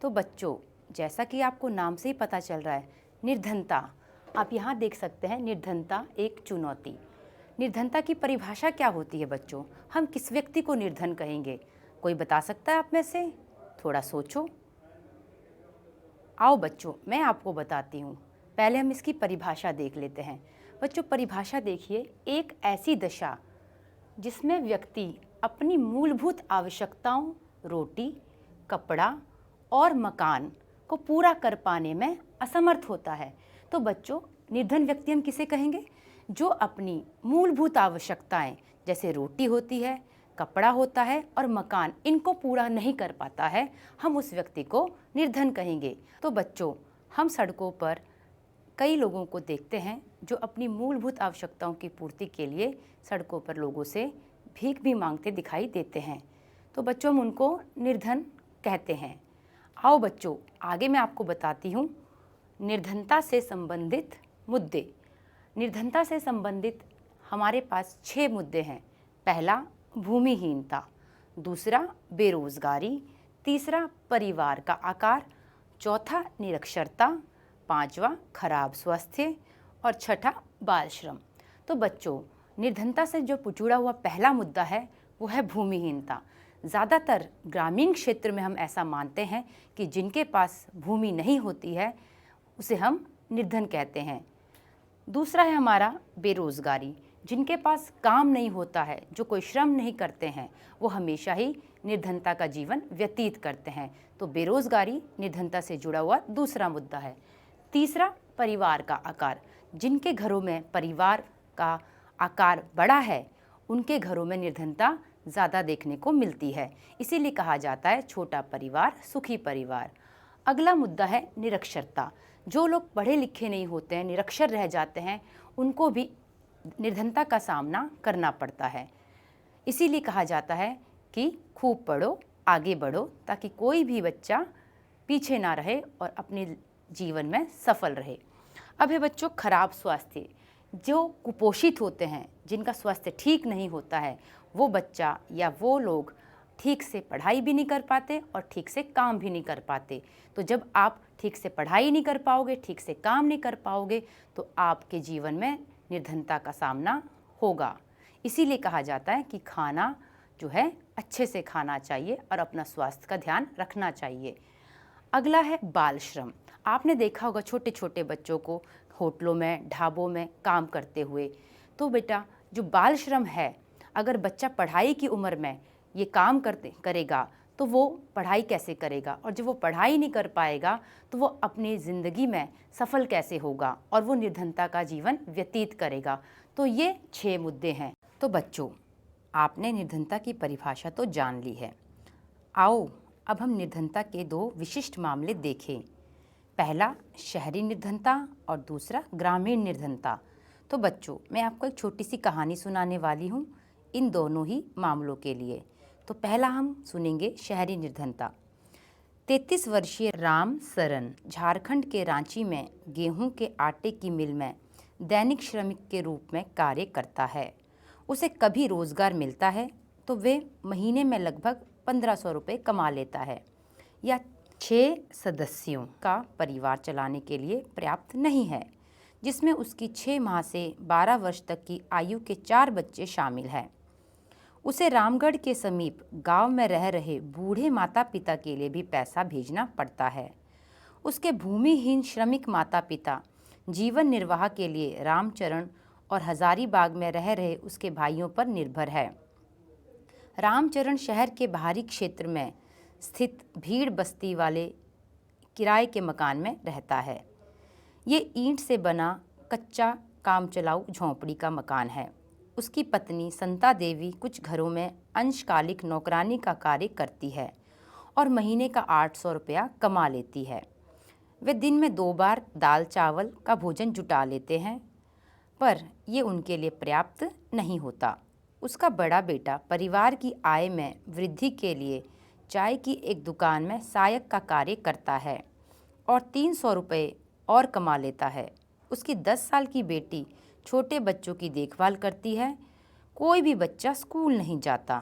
तो बच्चों, जैसा कि आपको नाम से ही पता चल रहा है, निर्धनता। आप यहाँ देख सकते हैं, निर्धनता एक चुनौती। निर्धनता की परिभाषा क्या होती है बच्चों? हम किस व्यक्ति को निर्धन कहेंगे? कोई बता सकता है आप में से? थोड़ा सोचो। आओ बच्चों, मैं आपको बताती हूँ। पहले हम इसकी परिभाषा देख लेते हैं। बच्चों, परिभाषा देखिए, एक ऐसी दशा जिसमें व्यक्ति अपनी मूलभूत आवश्यकताओं, रोटी, कपड़ा और मकान को पूरा कर पाने में असमर्थ होता है। तो बच्चों, निर्धन व्यक्ति हम किसे कहेंगे? जो अपनी मूलभूत आवश्यकताएं जैसे रोटी होती है, कपड़ा होता है और मकान, इनको पूरा नहीं कर पाता है, हम उस व्यक्ति को निर्धन कहेंगे। तो बच्चों, हम सड़कों पर कई लोगों को देखते हैं जो अपनी मूलभूत आवश्यकताओं की पूर्ति के लिए सड़कों पर लोगों से भीख भी मांगते दिखाई देते हैं। तो बच्चों, हम उनको निर्धन कहते हैं। आओ बच्चों, आगे मैं आपको बताती हूँ निर्धनता से संबंधित मुद्दे। निर्धनता से संबंधित हमारे पास 6 मुद्दे हैं। पहला, भूमिहीनता। दूसरा, बेरोजगारी। तीसरा, परिवार का आकार। चौथा, निरक्षरता। पांचवा, खराब स्वास्थ्य। और छठा, बाल श्रम। तो बच्चों, निर्धनता से जो जुड़ा हुआ पहला मुद्दा है वो है भूमिहीनता। ज़्यादातर ग्रामीण क्षेत्र में हम ऐसा मानते हैं कि जिनके पास भूमि नहीं होती है उसे हम निर्धन कहते हैं। दूसरा है हमारा बेरोजगारी। जिनके पास काम नहीं होता है, जो कोई श्रम नहीं करते हैं, वो हमेशा ही निर्धनता का जीवन व्यतीत करते हैं। तो बेरोजगारी निर्धनता से जुड़ा हुआ दूसरा मुद्दा है। तीसरा, परिवार का आकार। जिनके घरों में परिवार का आकार बड़ा है, उनके घरों में निर्धनता ज़्यादा देखने को मिलती है। इसीलिए कहा जाता है छोटा परिवार सुखी परिवार। अगला मुद्दा है निरक्षरता। जो लोग पढ़े लिखे नहीं होते हैं, निरक्षर रह जाते हैं, उनको भी निर्धनता का सामना करना पड़ता है। इसीलिए कहा जाता है कि खूब पढ़ो, आगे बढ़ो, ताकि कोई भी बच्चा पीछे ना रहे और अपने जीवन में सफल रहे। अब है बच्चों खराब स्वास्थ्य। जो कुपोषित होते हैं, जिनका स्वास्थ्य ठीक नहीं होता है, वो बच्चा या वो लोग ठीक से पढ़ाई भी नहीं कर पाते और ठीक से काम भी नहीं कर पाते। तो जब आप ठीक से पढ़ाई नहीं कर पाओगे, ठीक से काम नहीं कर पाओगे, तो आपके जीवन में निर्धनता का सामना होगा। इसीलिए कहा जाता है कि खाना जो है अच्छे से खाना चाहिए और अपना स्वास्थ्य का ध्यान रखना चाहिए। अगला है बाल श्रम। आपने देखा होगा छोटे छोटे बच्चों को होटलों में, ढाबों में काम करते हुए। तो बेटा, जो बाल श्रम है, अगर बच्चा पढ़ाई की उम्र में ये काम करेगा तो वो पढ़ाई कैसे करेगा, और जब वो पढ़ाई नहीं कर पाएगा तो वो अपनी ज़िंदगी में सफल कैसे होगा और वो निर्धनता का जीवन व्यतीत करेगा। तो ये 6 मुद्दे हैं। तो बच्चों, आपने निर्धनता की परिभाषा तो जान ली है। आओ अब हम निर्धनता के 2 विशिष्ट मामले देखें। पहला शहरी निर्धनता और दूसरा ग्रामीण निर्धनता। तो बच्चों, मैं आपको एक छोटी सी कहानी सुनाने वाली हूँ इन दोनों ही मामलों के लिए। तो पहला हम सुनेंगे शहरी निर्धनता। 33 वर्षीय राम सरन झारखंड के रांची में गेहूं के आटे की मिल में दैनिक श्रमिक के रूप में कार्य करता है। उसे कभी रोजगार मिलता है तो वे महीने में लगभग 1500 रुपये कमा लेता है। या 6 सदस्यों का परिवार चलाने के लिए पर्याप्त नहीं है, जिसमें उसकी 6 माह से 12 वर्ष तक की आयु के 4 बच्चे शामिल हैं। उसे रामगढ़ के समीप गांव में रह रहे बूढ़े माता पिता के लिए भी पैसा भेजना पड़ता है। उसके भूमिहीन श्रमिक माता पिता जीवन निर्वाह के लिए रामचरण और हजारीबाग में रह रहे उसके भाइयों पर निर्भर है। रामचरण शहर के बाहरी क्षेत्र में स्थित भीड़ बस्ती वाले किराए के मकान में रहता है। ये ईंट से बना कच्चा काम चलाऊ झोंपड़ी का मकान है। उसकी पत्नी संता देवी कुछ घरों में अंशकालिक नौकरानी का कार्य करती है और महीने का 800 रुपया कमा लेती है। वे दिन में 2 बार दाल चावल का भोजन जुटा लेते हैं, पर ये उनके लिए पर्याप्त नहीं होता। उसका बड़ा बेटा परिवार की आय में वृद्धि के लिए चाय की एक दुकान में सहायक का कार्य करता है और 300 रुपये और कमा लेता है। उसकी 10 साल की बेटी छोटे बच्चों की देखभाल करती है। कोई भी बच्चा स्कूल नहीं जाता।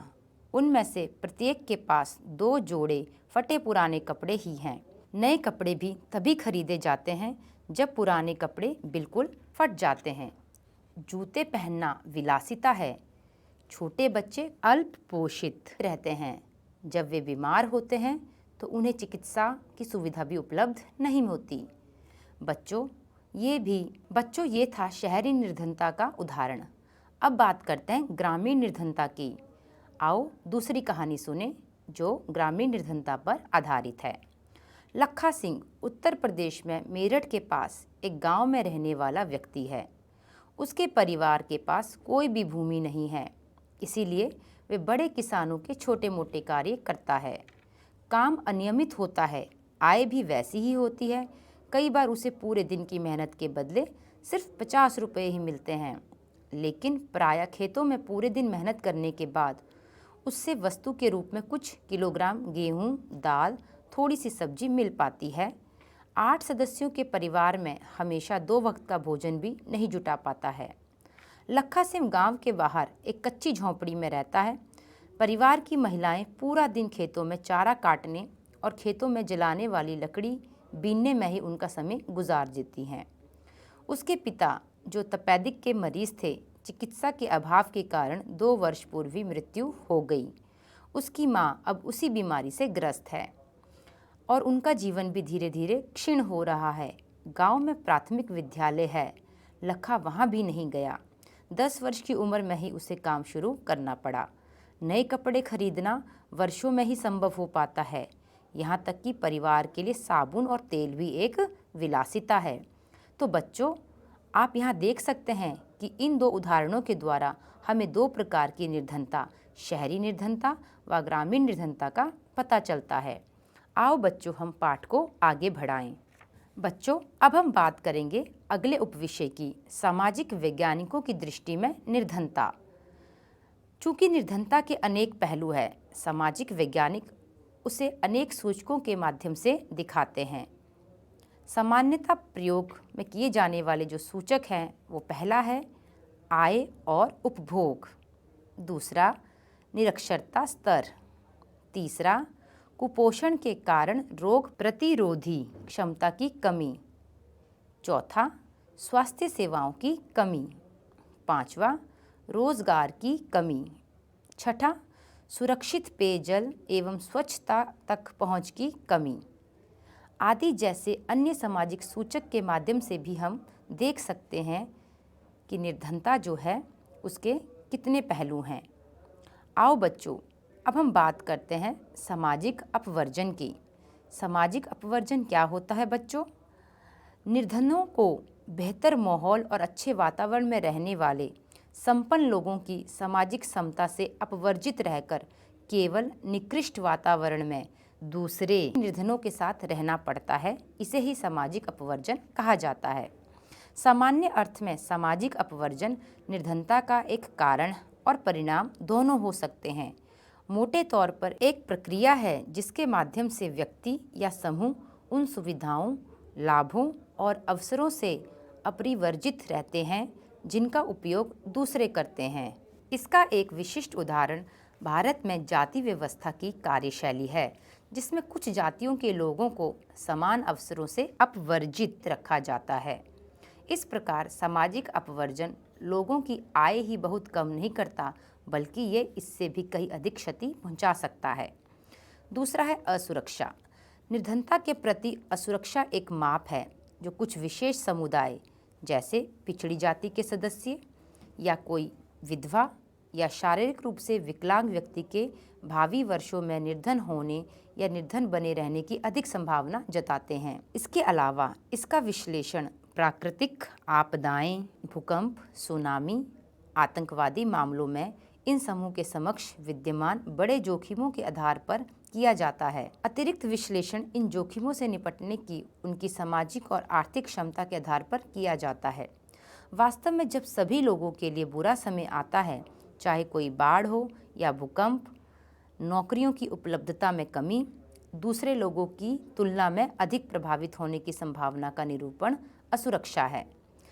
उनमें से प्रत्येक के पास 2 जोड़े फटे पुराने कपड़े ही हैं। नए कपड़े भी तभी खरीदे जाते हैं जब पुराने कपड़े बिल्कुल फट जाते हैं। जूते पहनना विलासिता है। छोटे बच्चे अल्प पोषित रहते हैं। जब वे बीमार होते हैं तो उन्हें चिकित्सा की सुविधा भी उपलब्ध नहीं होती। बच्चों ये था शहरी निर्धनता का उदाहरण। अब बात करते हैं ग्रामीण निर्धनता की। आओ दूसरी कहानी सुने जो ग्रामीण निर्धनता पर आधारित है। लखा सिंह उत्तर प्रदेश में मेरठ के पास एक गांव में रहने वाला व्यक्ति है। उसके परिवार के पास कोई भी भूमि नहीं है, इसीलिए वे बड़े किसानों के छोटे मोटे कार्य करता है। काम अनियमित होता है, आय भी वैसी ही होती है। कई बार उसे पूरे दिन की मेहनत के बदले सिर्फ 50 रुपये ही मिलते हैं, लेकिन प्रायः खेतों में पूरे दिन मेहनत करने के बाद उससे वस्तु के रूप में कुछ किलोग्राम गेहूं, दाल, थोड़ी सी सब्जी मिल पाती है। 8 सदस्यों के परिवार में हमेशा 2 वक्त का भोजन भी नहीं जुटा पाता है। लखा सिंह गांव के बाहर एक कच्ची झोंपड़ी में रहता है। परिवार की महिलाएं पूरा दिन खेतों में चारा काटने और खेतों में जलाने वाली लकड़ी बीनने में ही उनका समय गुजार देती हैं। उसके पिता जो तपेदिक के मरीज थे, चिकित्सा के अभाव के कारण 2 वर्ष पूर्व ही मृत्यु हो गई। उसकी मां अब उसी बीमारी से ग्रस्त है और उनका जीवन भी धीरे धीरे क्षीण हो रहा है। गांव में प्राथमिक विद्यालय है, लखा वहां भी नहीं गया। 10 वर्ष की उम्र में ही उसे काम शुरू करना पड़ा। नए कपड़े खरीदना वर्षों में ही संभव हो पाता है। यहाँ तक कि परिवार के लिए साबुन और तेल भी एक विलासिता है। तो बच्चों, आप यहाँ देख सकते हैं कि इन 2 उदाहरणों के द्वारा हमें 2 प्रकार की निर्धनता, शहरी निर्धनता व ग्रामीण निर्धनता का पता चलता है। आओ बच्चों, हम पाठ को आगे बढ़ाएं। बच्चों, अब हम बात करेंगे अगले उपविषय की, सामाजिक वैज्ञानिकों की दृष्टि में निर्धनता। चूँकि निर्धनता के अनेक पहलू हैं, सामाजिक वैज्ञानिक उसे अनेक सूचकों के माध्यम से दिखाते हैं। सामान्यतः प्रयोग में किए जाने वाले जो सूचक हैं वो पहला है आय और उपभोग, दूसरा निरक्षरता स्तर, तीसरा कुपोषण के कारण रोग प्रतिरोधी क्षमता की कमी, चौथा स्वास्थ्य सेवाओं की कमी, पांचवा रोजगार की कमी, छठा सुरक्षित पेयजल एवं स्वच्छता तक पहुंच की कमी आदि जैसे अन्य सामाजिक सूचक के माध्यम से भी हम देख सकते हैं कि निर्धनता जो है उसके कितने पहलू हैं। आओ बच्चों, अब हम बात करते हैं सामाजिक अपवर्जन की। सामाजिक अपवर्जन क्या होता है बच्चों? निर्धनों को बेहतर माहौल और अच्छे वातावरण में रहने वाले संपन्न लोगों की सामाजिक समता से अपवर्जित रहकर केवल निकृष्ट वातावरण में दूसरे निर्धनों के साथ रहना पड़ता है। इसे ही सामाजिक अपवर्जन कहा जाता है। सामान्य अर्थ में सामाजिक अपवर्जन निर्धनता का एक कारण और परिणाम दोनों हो सकते हैं। मोटे तौर पर एक प्रक्रिया है जिसके माध्यम से व्यक्ति या समूह उन सुविधाओं, लाभों और अवसरों से अपरिवर्जित रहते हैं जिनका उपयोग दूसरे करते हैं। इसका एक विशिष्ट उदाहरण भारत में जाति व्यवस्था की कार्यशैली है, जिसमें कुछ जातियों के लोगों को समान अवसरों से अपवर्जित रखा जाता है। इस प्रकार सामाजिक अपवर्जन लोगों की आय ही बहुत कम नहीं करता, बल्कि ये इससे भी कहीं अधिक क्षति पहुंचा सकता है। दूसरा है असुरक्षा। निर्धनता के प्रति असुरक्षा एक माप है जो कुछ विशेष समुदाय जैसे पिछड़ी जाति के सदस्य या कोई विधवा या शारीरिक रूप से विकलांग व्यक्ति के भावी वर्षों में निर्धन होने या निर्धन बने रहने की अधिक संभावना जताते हैं। इसके अलावा इसका विश्लेषण प्राकृतिक आपदाएं, भूकंप, सुनामी, आतंकवादी मामलों में इन समूह के समक्ष विद्यमान बड़े जोखिमों के आधार पर किया जाता है। अतिरिक्त विश्लेषण इन जोखिमों से निपटने की उनकी सामाजिक और आर्थिक क्षमता के आधार पर किया जाता है। वास्तव में जब सभी लोगों के लिए बुरा समय आता है, चाहे कोई बाढ़ हो या भूकंप, नौकरियों की उपलब्धता में कमी, दूसरे लोगों की तुलना में अधिक प्रभावित होने की संभावना का निरूपण असुरक्षा है।